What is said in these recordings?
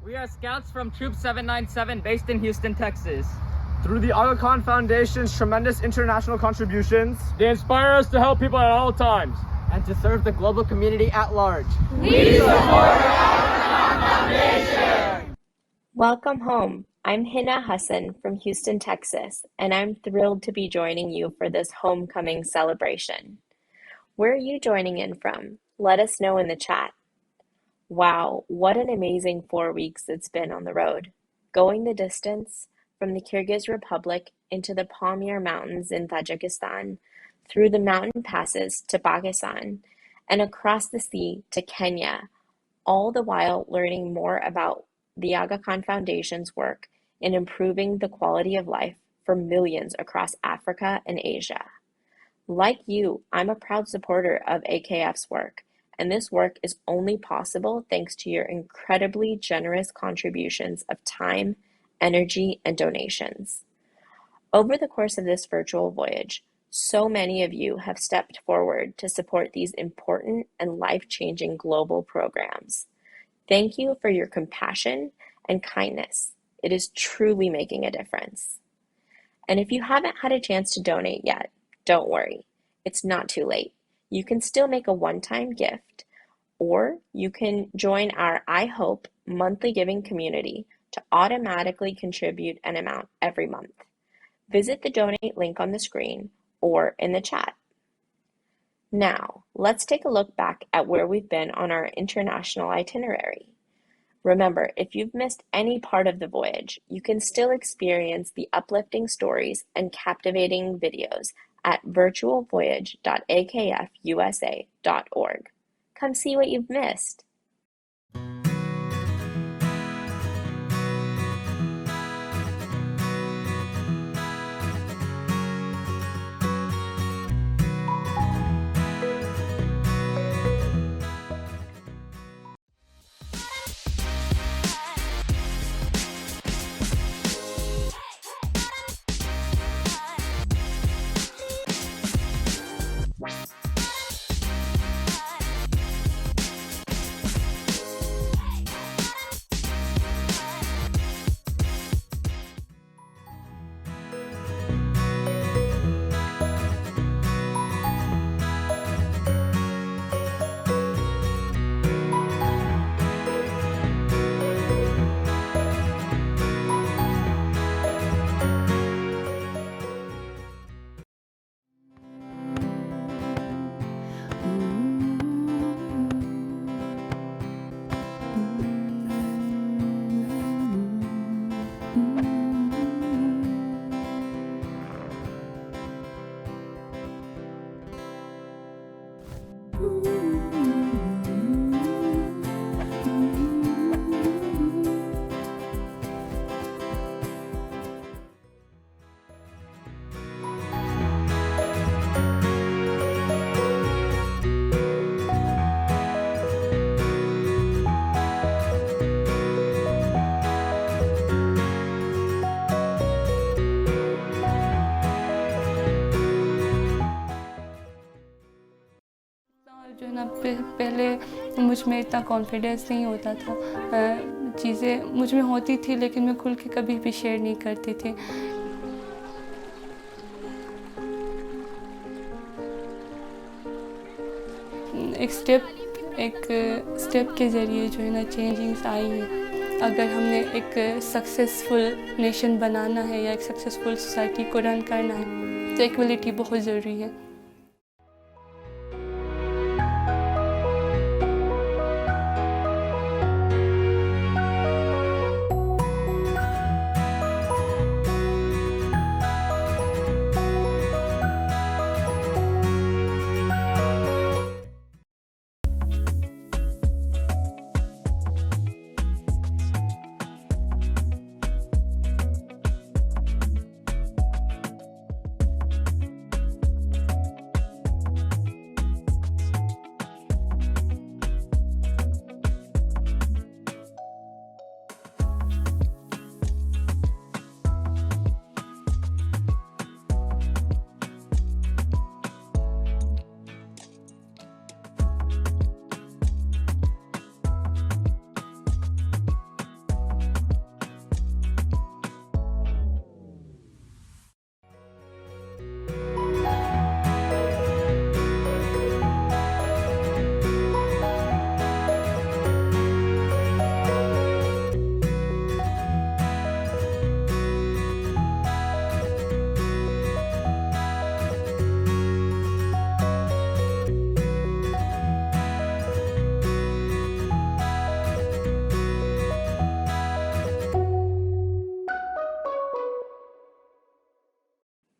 We are scouts from Troop 797 based in Houston, Texas. Through the Aga Khan Foundation's tremendous international contributions, they inspire us to help people at all times and to serve the global community at large. We support the Aga Khan Foundation! Welcome home. I'm Hina Hassan from Houston, Texas, and I'm thrilled to be joining you for this homecoming celebration. Where are you joining in from? Let us know in the chat. Wow, what an amazing 4 weeks it's been on the road. Going the distance from the Kyrgyz Republic into the Pamir Mountains in Tajikistan, through the mountain passes to Pakistan, and across the sea to Kenya, all the while learning more about the Aga Khan Foundation's work in improving the quality of life for millions across Africa and Asia. Like you, I'm a proud supporter of AKF's work, and this work is only possible thanks to your incredibly generous contributions of time, energy, and donations. Over the course of this virtual voyage, so many of you have stepped forward to support these important and life-changing global programs. Thank you for your compassion and kindness. It is truly making a difference. And if you haven't had a chance to donate yet, don't worry, it's not too late. You can still make a one-time gift, or you can join our I Hope monthly giving community to automatically contribute an amount every month. Visit the donate link on the screen or in the chat. Now, let's take a look back at where we've been on our international itinerary. Remember, if you've missed any part of the voyage, you can still experience the uplifting stories and captivating videos at virtualvoyage.akfusa.org. Come see what you've missed. जो ना पहले मुझ में इतना confidence नहीं होता था, चीज़ें मुझ में होती थी लेकिन मैं खुल के कभी भी शेयर नहीं करती थी। एक स्टेप के ज़रिए जो है ना चेंजिंग्स आई है। अगर हमने एक सक्सेसफुल नेशन बनाना है या एक सक्सेसफुल सोसाइटी को रन करना है तो इक्वलिटी बहुत ज़रूरी है।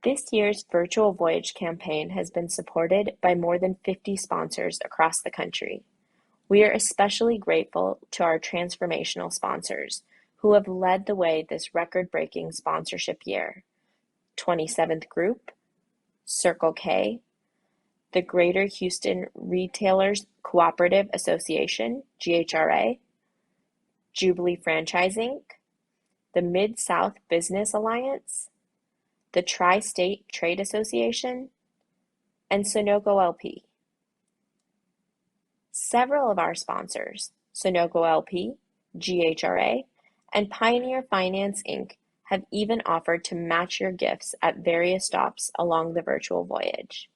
This year's Virtual Voyage campaign has been supported by more than 50 sponsors across the country. We are especially grateful to our transformational sponsors who have led the way this record-breaking sponsorship year: 27th Group, Circle K, the Greater Houston Retailers Cooperative Association, GHRA, Jubilee Franchise Inc., the Mid-South Business Alliance, the Tri-State Trade Association, and Sunoco LP. Several of our sponsors, Sunoco LP, GHRA, and Pioneer Finance Inc., have even offered to match your gifts at various stops along the Virtual Voyage.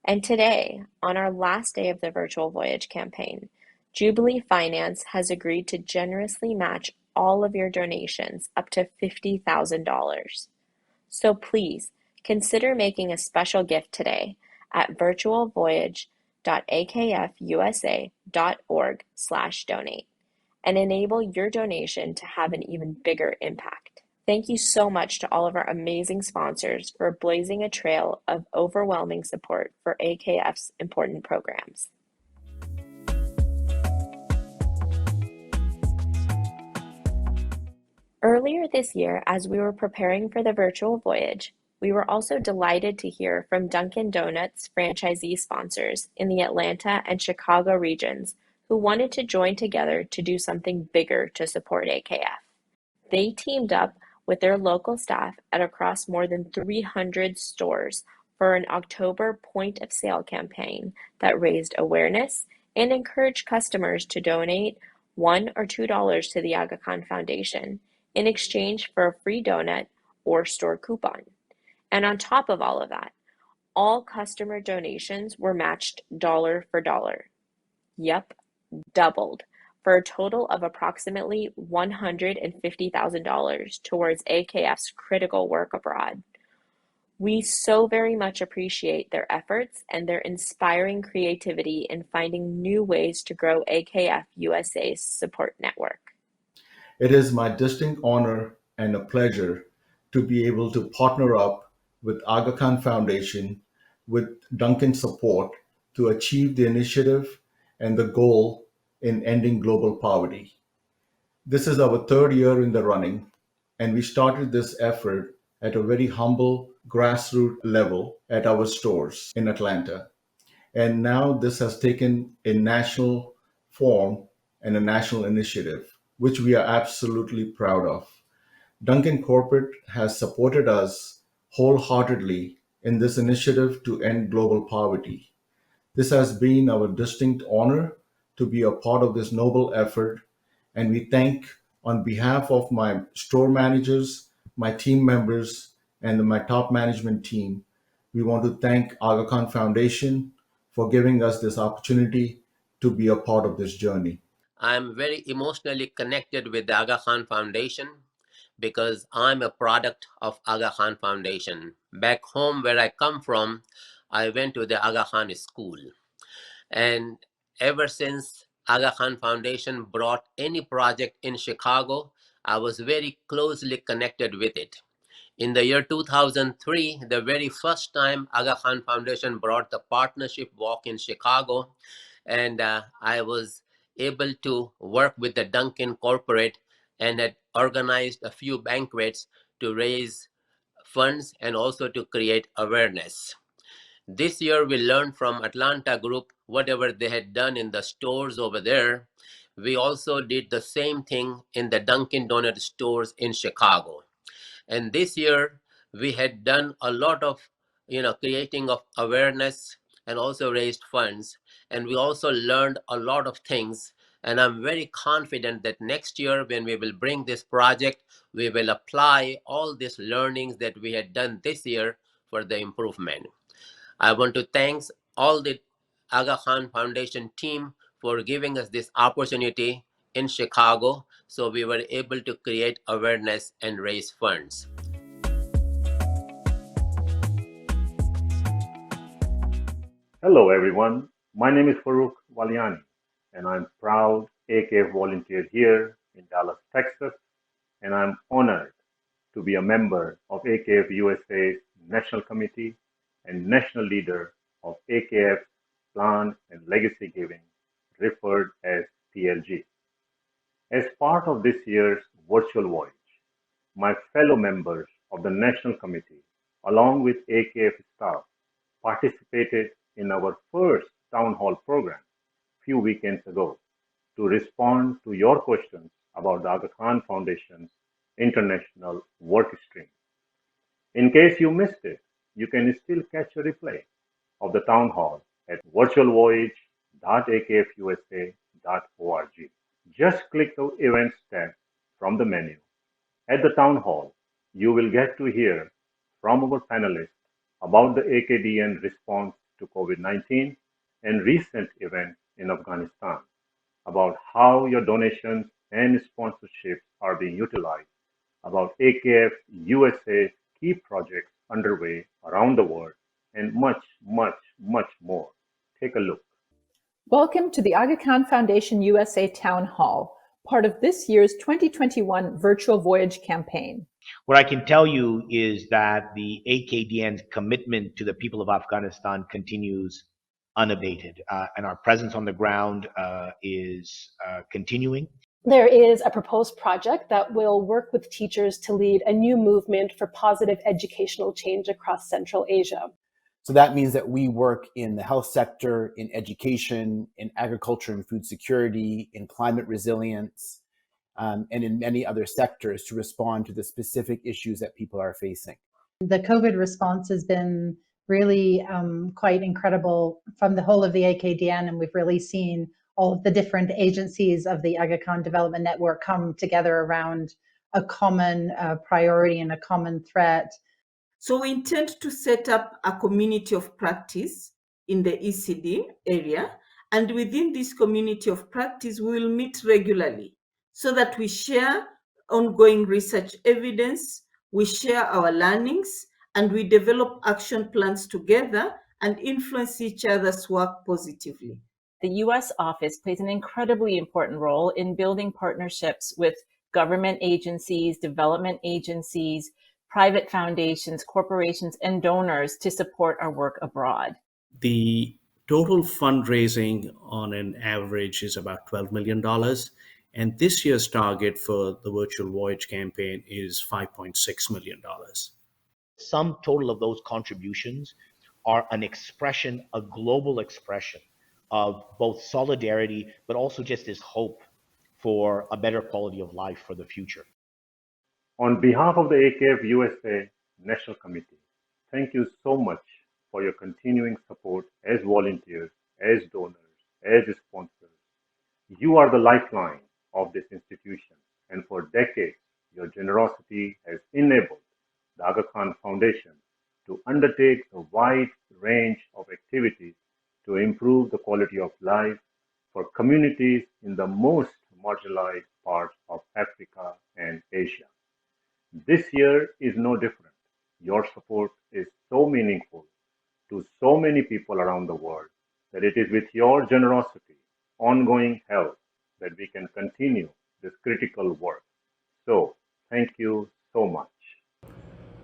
And today, on our last day of the Virtual Voyage campaign, Jubilee Finance has agreed to generously match all of your donations up to $50,000. So please consider making a special gift today at virtualvoyage.akfusa.org/donate and enable your donation to have an even bigger impact. Thank you so much to all of our amazing sponsors for blazing a trail of overwhelming support for AKF's important programs. Earlier this year, as we were preparing for the Virtual Voyage, we were also delighted to hear from Dunkin' Donuts franchisee sponsors in the Atlanta and Chicago regions who wanted to join together to do something bigger to support AKF. They teamed up with their local staff at across more than 300 stores for an October point of sale campaign that raised awareness and encouraged customers to donate $1 or $2 to the Aga Khan Foundation in exchange for a free donut or store coupon. And on top of all of that, all customer donations were matched dollar for dollar. Yep, doubled, for a total of approximately $150,000 towards AKF's critical work abroad. We so very much appreciate their efforts and their inspiring creativity in finding new ways to grow AKF USA's support network. It is my distinct honor and a pleasure to be able to partner up with Aga Khan Foundation with Dunkin's support to achieve the initiative and the goal in ending global poverty. This is our third year in the running, and we started this effort at a very humble grassroots level at our stores in Atlanta. And now this has taken a national form and a national initiative, which we are absolutely proud of. Dunkin' Corporate has supported us wholeheartedly in this initiative to end global poverty. This has been our distinct honor to be a part of this noble effort, and we thank, on behalf of my store managers, my team members, and my top management team, we want to thank Aga Khan Foundation for giving us this opportunity to be a part of this journey. I'm very emotionally connected with the Aga Khan Foundation because I'm a product of Aga Khan Foundation. Back home where I come from, I went to the Aga Khan school. And ever since Aga Khan Foundation brought any project in Chicago, I was very closely connected with it. In the year 2003, the very first time Aga Khan Foundation brought the partnership walk in Chicago, and I was able to work with the Dunkin' Corporate and had organized a few banquets to raise funds and also to create awareness. This year, we learned from Atlanta Group whatever they had done in the stores over there. We also did the same thing in the Dunkin' Donuts stores in Chicago. And this year, we had done a lot of, creating of awareness and also raised funds. And we also learned a lot of things. And I'm very confident that next year, when we will bring this project, we will apply all these learnings that we had done this year for the improvement. I want to thank all the Aga Khan Foundation team for giving us this opportunity in Chicago, so we were able to create awareness and raise funds. Hello everyone, my name is Farooq Waliani and I'm proud AKF volunteer here in Dallas, Texas, and I'm honored to be a member of AKF USA's National Committee and National Leader of AKF Plan and Legacy Giving, referred as PLG. As part of this year's virtual voyage, my fellow members of the National Committee, along with AKF staff, participated in our first town hall program a few weekends ago to respond to your questions about the Aga Khan Foundation's international work stream. In case you missed it, you can still catch a replay of the town hall at virtualvoyage.akfusa.org. Just click the Events tab from the menu. At the town hall, you will get to hear from our panelists about the AKDN response to COVID-19 and recent events in Afghanistan, about how your donations and sponsorships are being utilized, about AKF USA's key projects underway around the world, and much, much, much more. Take a look. Welcome to the Aga Khan Foundation USA Town Hall, part of this year's 2021 Virtual Voyage campaign. What I can tell you is that the AKDN's commitment to the people of Afghanistan continues unabated, and our presence on the ground is continuing. There is a proposed project that will work with teachers to lead a new movement for positive educational change across Central Asia. So that means that we work in the health sector, in education, in agriculture and food security, in climate resilience, and in many other sectors to respond to the specific issues that people are facing. The COVID response has been really quite incredible from the whole of the AKDN, and we've really seen all of the different agencies of the Aga Khan Development Network come together around a common priority and a common threat. So we intend to set up a community of practice in the ECD area, and within this community of practice, we will meet regularly so that we share ongoing research evidence, we share our learnings, and we develop action plans together and influence each other's work positively. The U.S. office plays an incredibly important role in building partnerships with government agencies, development agencies, private foundations, corporations, and donors to support our work abroad. The total fundraising on an average is about $12 million. And this year's target for the Virtual Voyage campaign is $5.6 million. Sum total of those contributions are an expression, a global expression of both solidarity, but also just this hope for a better quality of life for the future. On behalf of the AKF USA National Committee, thank you so much for your continuing support as volunteers, as donors, as sponsors. You are the lifeline of this institution, and for decades, your generosity has enabled the Aga Khan Foundation to undertake a wide range of activities to improve the quality of life for communities in the most marginalized parts of Africa and Asia. This year is no different. Your support is so meaningful to so many people around the world that it is with your generosity, ongoing help, that we can continue this critical work. So, thank you so much.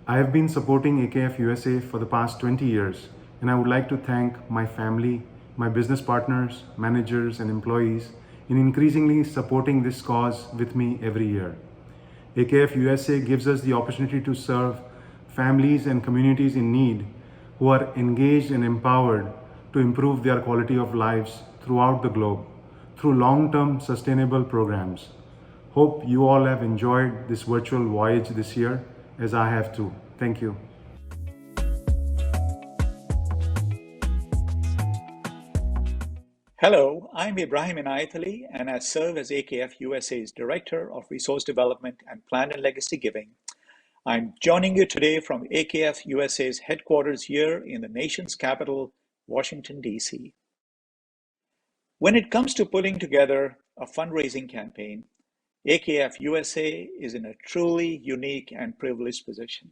I have been supporting AKF USA for the past 20 years, and I would like to thank my family, my business partners, managers, and employees in increasingly supporting this cause with me every year. AKF USA gives us the opportunity to serve families and communities in need who are engaged and empowered to improve their quality of lives throughout the globe through long-term sustainable programs. Hope you all have enjoyed this virtual voyage this year, as I have too. Thank you. Hello, I'm Ibrahim Inayatali, and I serve as AKF USA's Director of Resource Development and Plan and Legacy Giving. I'm joining you today from AKF USA's headquarters here in the nation's capital, Washington, D.C. When it comes to putting together a fundraising campaign, AKF USA is in a truly unique and privileged position.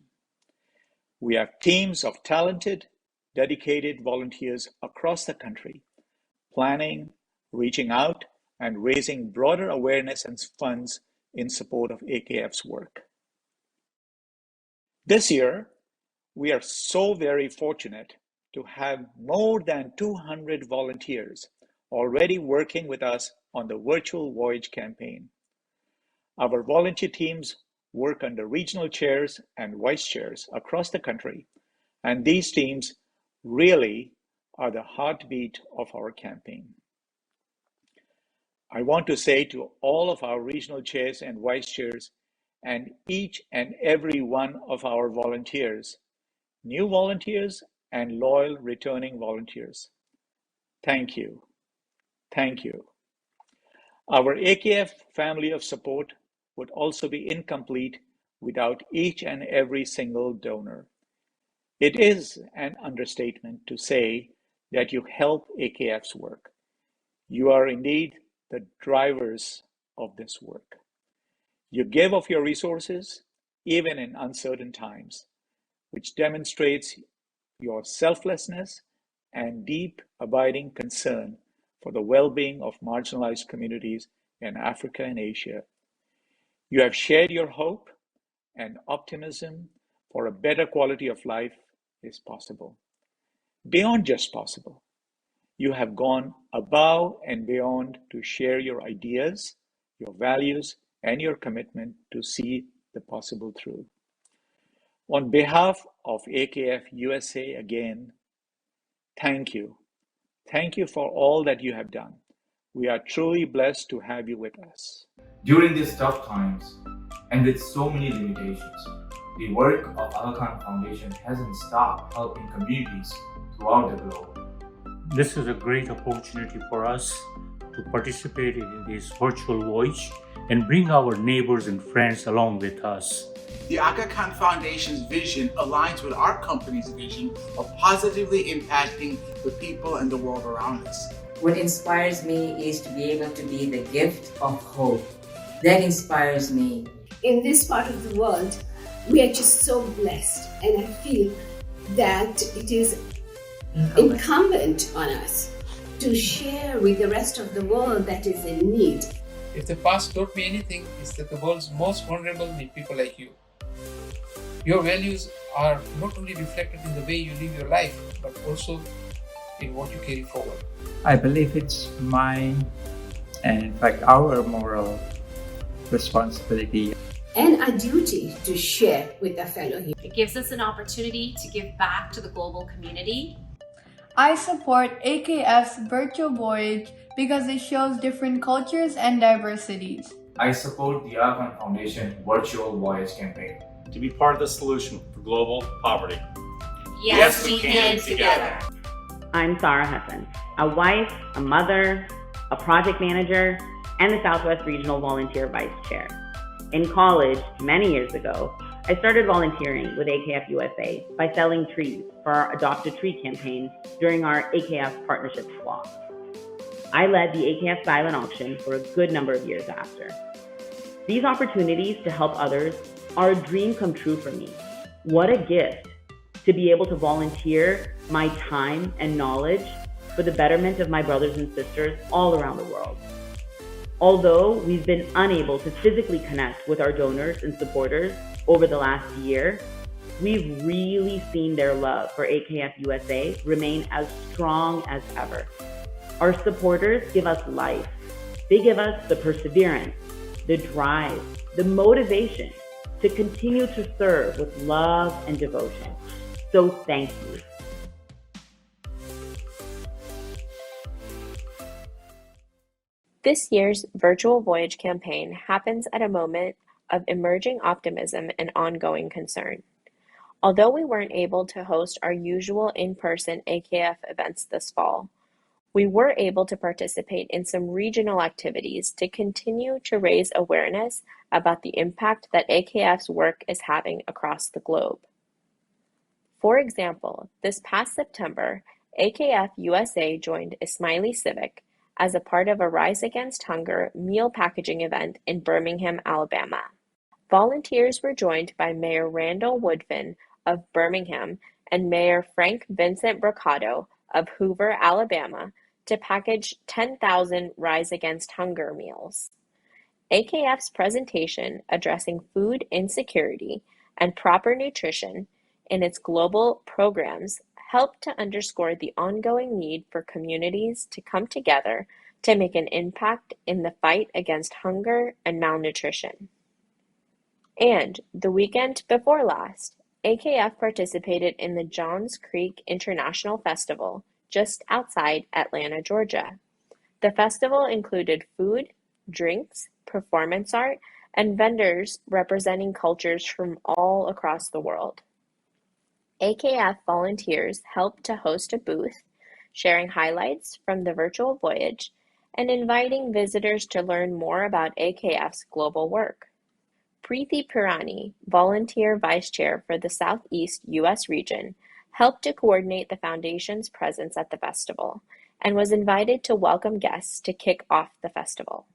We have teams of talented, dedicated volunteers across the country, planning, reaching out, and raising broader awareness and funds in support of AKF's work. This year, We are so very fortunate to have more than 200 volunteers already working with us on the Virtual Voyage campaign. Our volunteer teams work under regional chairs and vice chairs across the country, and these teams really are the heartbeat of our campaign. I want to say to all of our regional chairs and vice chairs and each and every one of our volunteers, new volunteers and loyal returning volunteers, thank you. Thank you. Our AKF family of support would also be incomplete without each and every single donor. It is an understatement to say that you help AKF's work. You are indeed the drivers of this work. You give of your resources, even in uncertain times, which demonstrates your selflessness and deep, abiding concern for the well-being of marginalized communities in Africa and Asia. You have shared your hope and optimism for a better quality of life is possible. Beyond just possible, you have gone above and beyond to share your ideas, your values, and your commitment to see the possible through. On behalf of AKF USA again, thank you. Thank you for all that you have done. We are truly blessed to have you with us. During these tough times, and with so many limitations, the work of Aga Khan Foundation hasn't stopped helping communities throughout the globe. This is a great opportunity for us to participate in this virtual voyage and bring our neighbors and friends along with us. The Aga Khan Foundation's vision aligns with our company's vision of positively impacting the people and the world around us. What inspires me is to be able to be the gift of hope. That inspires me. In this part of the world, we are just so blessed, and I feel that it is incumbent on us to share with the rest of the world that is in need. If the past taught me anything, it's that the world's most vulnerable need people like you. Your values are not only reflected in the way you live your life, but also in what you carry forward. I believe it's mine, and in fact our moral responsibility and a duty to share with our fellow humans. It gives us an opportunity to give back to the global community. I support AKF's virtual voyage because it shows different cultures and diversities. I support the Aga Khan Foundation Virtual Voyage campaign. To be part of the solution for global poverty. Yes, we can together. I'm Sarah Hassan, a wife, a mother, a project manager, and the Southwest Regional Volunteer Vice Chair. In college, many years ago, I started volunteering with AKF USA by selling trees for our Adopt a Tree campaign during our AKF partnership swap. I led the AKF silent auction for a good number of years after. These opportunities to help others are a dream come true for me. What a gift to be able to volunteer my time and knowledge for the betterment of my brothers and sisters all around the world. Although we've been unable to physically connect with our donors and supporters over the last year, we've really seen their love for AKF USA remain as strong as ever. Our supporters give us life. They give us the perseverance, the drive, the motivation to continue to serve with love and devotion. So thank you. This year's Virtual Voyage campaign happens at a moment of emerging optimism and ongoing concern. Although we weren't able to host our usual in-person AKF events this fall, we were able to participate in some regional activities to continue to raise awareness about the impact that AKF's work is having across the globe. For example, this past September, AKF USA joined Ismaili Civic as a part of a Rise Against Hunger meal packaging event in Birmingham, Alabama. Volunteers were joined by Mayor Randall Woodfin of Birmingham and Mayor Frank Vincent Brocado of Hoover, Alabama, to package 10,000 Rise Against Hunger meals. AKF's presentation addressing food insecurity and proper nutrition in its global programs help to underscore the ongoing need for communities to come together to make an impact in the fight against hunger and malnutrition. And the weekend before last, AKF participated in the Johns Creek International Festival just outside Atlanta, Georgia. The festival included food, drinks, performance art, and vendors representing cultures from all across the world. AKF volunteers helped to host a booth, sharing highlights from the virtual voyage and inviting visitors to learn more about AKF's global work. Preeti Pirani, volunteer vice chair for the Southeast U.S. region, helped to coordinate the foundation's presence at the festival and was invited to welcome guests to kick off the festival.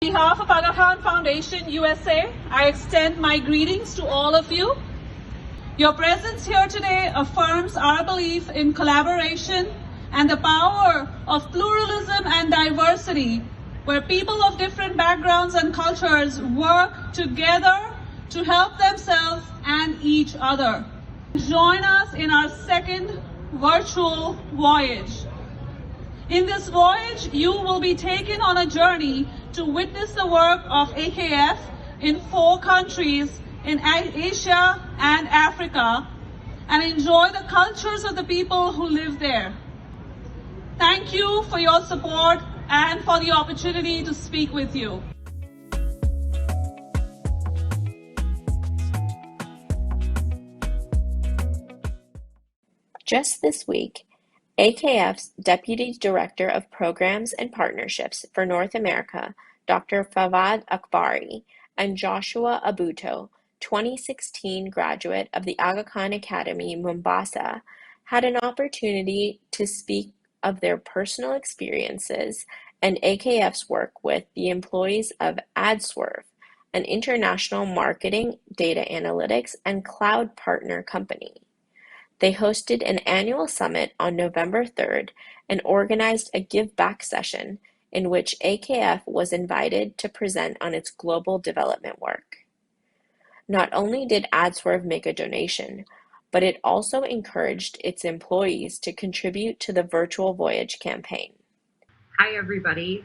On behalf of Aga Khan Foundation USA, I extend my greetings to all of you. Your presence here today affirms our belief in collaboration and the power of pluralism and diversity, where people of different backgrounds and cultures work together to help themselves and each other. Join us in our second virtual voyage. In this voyage, you will be taken on a journey to witness the work of AKF in 4 countries in Asia and Africa and enjoy the cultures of the people who live there. Thank you for your support and for the opportunity to speak with you. Just this week, AKF's Deputy Director of Programs and Partnerships for North America, Dr. Fawad Akbari, and Joshua Abuto, 2016 graduate of the Aga Khan Academy, Mombasa, had an opportunity to speak of their personal experiences and AKF's work with the employees of AdSwerve, an international marketing, data analytics, and cloud partner company. They hosted an annual summit on November 3rd and organized a give back session in which AKF was invited to present on its global development work. Not only did AdSwerve make a donation, but it also encouraged its employees to contribute to the virtual voyage campaign. Hi, everybody.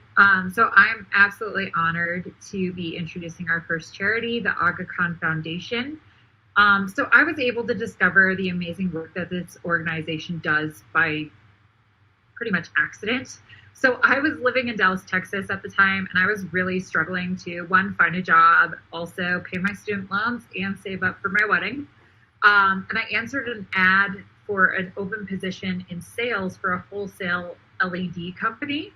So I'm absolutely honored to be introducing our first charity, the Aga Khan Foundation. So I was able to discover the amazing work that this organization does by pretty much accident. So I was living in Dallas, Texas at the time, and I was really struggling to, one, find a job, also pay my student loans and save up for my wedding. And I answered an ad for an open position in sales for a wholesale LED company.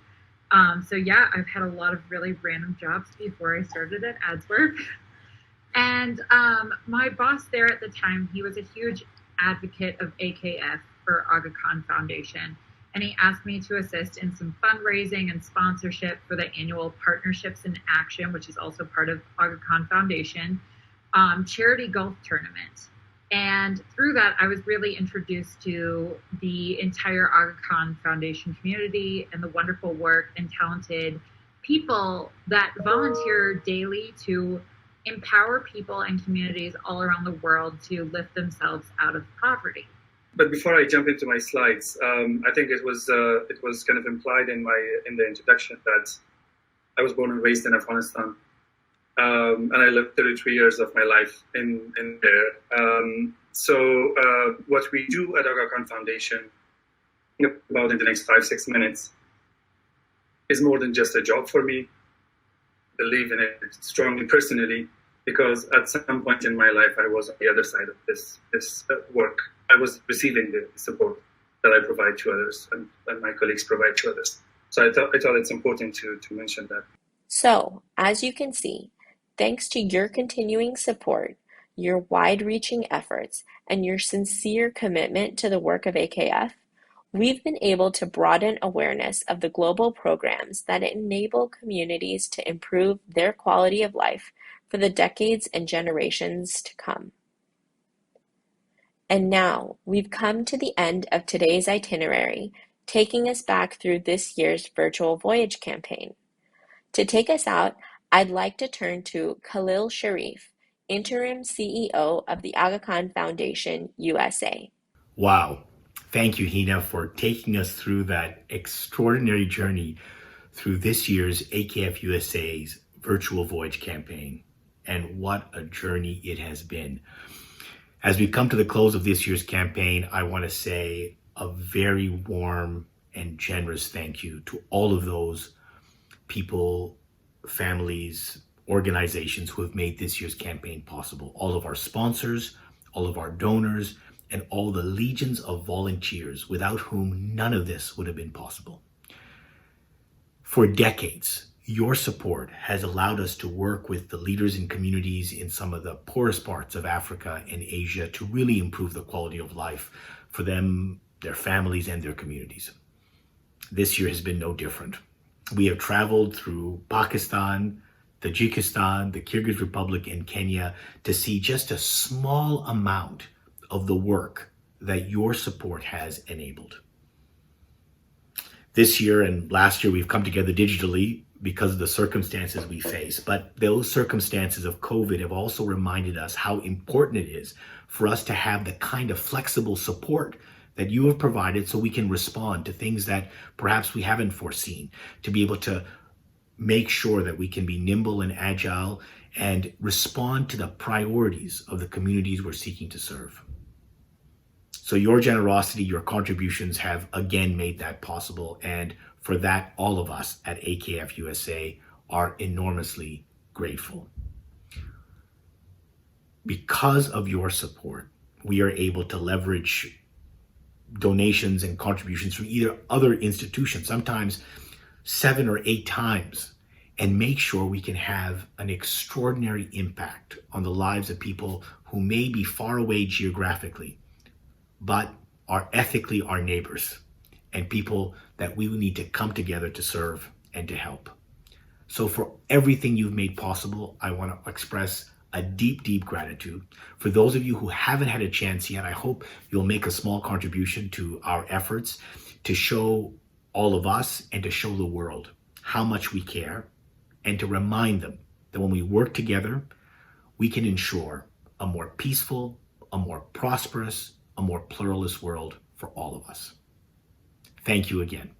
So yeah, I've had a lot of really random jobs before I started at AdSwerve. And my boss there at the time, he was a huge advocate of AKF for Aga Khan Foundation. And he asked me to assist in some fundraising and sponsorship for the annual Partnerships in Action, which is also part of Aga Khan Foundation, charity golf tournament. And through that, I was really introduced to the entire Aga Khan Foundation community and the wonderful work and talented people that volunteer daily to empower people and communities all around the world to lift themselves out of poverty. But before I jump into my slides, I think it was kind of implied in the introduction that I was born and raised in Afghanistan, and I lived 33 years of my life in there. So what we do at Aga Khan Foundation, about in the next 5-6 minutes, is more than just a job for me. I believe in it strongly personally, because at some point in my life I was on the other side of this work. I was receiving the support that I provide to others and my colleagues provide to others. So I thought it's important to mention that. So, as you can see, thanks to your continuing support, your wide-reaching efforts, and your sincere commitment to the work of AKF, we've been able to broaden awareness of the global programs that enable communities to improve their quality of life for the decades and generations to come. And now we've come to the end of today's itinerary, taking us back through this year's virtual voyage campaign. To take us out, I'd like to turn to Khalil Sharif, Interim CEO of the Aga Khan Foundation USA. Wow. Thank you, Hina, for taking us through that extraordinary journey through this year's AKF USA's virtual Voyage campaign. And what a journey it has been. As we come to the close of this year's campaign, I want to say a very warm and generous thank you to all of those people, families, organizations who have made this year's campaign possible. All of our sponsors, all of our donors, and all the legions of volunteers without whom none of this would have been possible. For decades, your support has allowed us to work with the leaders in communities in some of the poorest parts of Africa and Asia to really improve the quality of life for them, their families, and their communities. This year has been no different. We have traveled through Pakistan, Tajikistan, the Kyrgyz Republic, and Kenya to see just a small amount of the work that your support has enabled. This year and last year, we've come together digitally because of the circumstances we face. But those circumstances of COVID have also reminded us how important it is for us to have the kind of flexible support that you have provided so we can respond to things that perhaps we haven't foreseen, to be able to make sure that we can be nimble and agile and respond to the priorities of the communities we're seeking to serve. So your generosity, your contributions have again made that possible. And for that, all of us at AKF USA are enormously grateful. Because of your support, we are able to leverage donations and contributions from either other institutions, sometimes 7 or 8 times, and make sure we can have an extraordinary impact on the lives of people who may be far away geographically, but are ethically our neighbors and people that we will need to come together to serve and to help. So for everything you've made possible, I want to express a deep, deep gratitude. For those of you who haven't had a chance yet, I hope you'll make a small contribution to our efforts to show all of us and to show the world how much we care, and to remind them that when we work together, we can ensure a more peaceful, a more prosperous, a more pluralist world for all of us. Thank you again.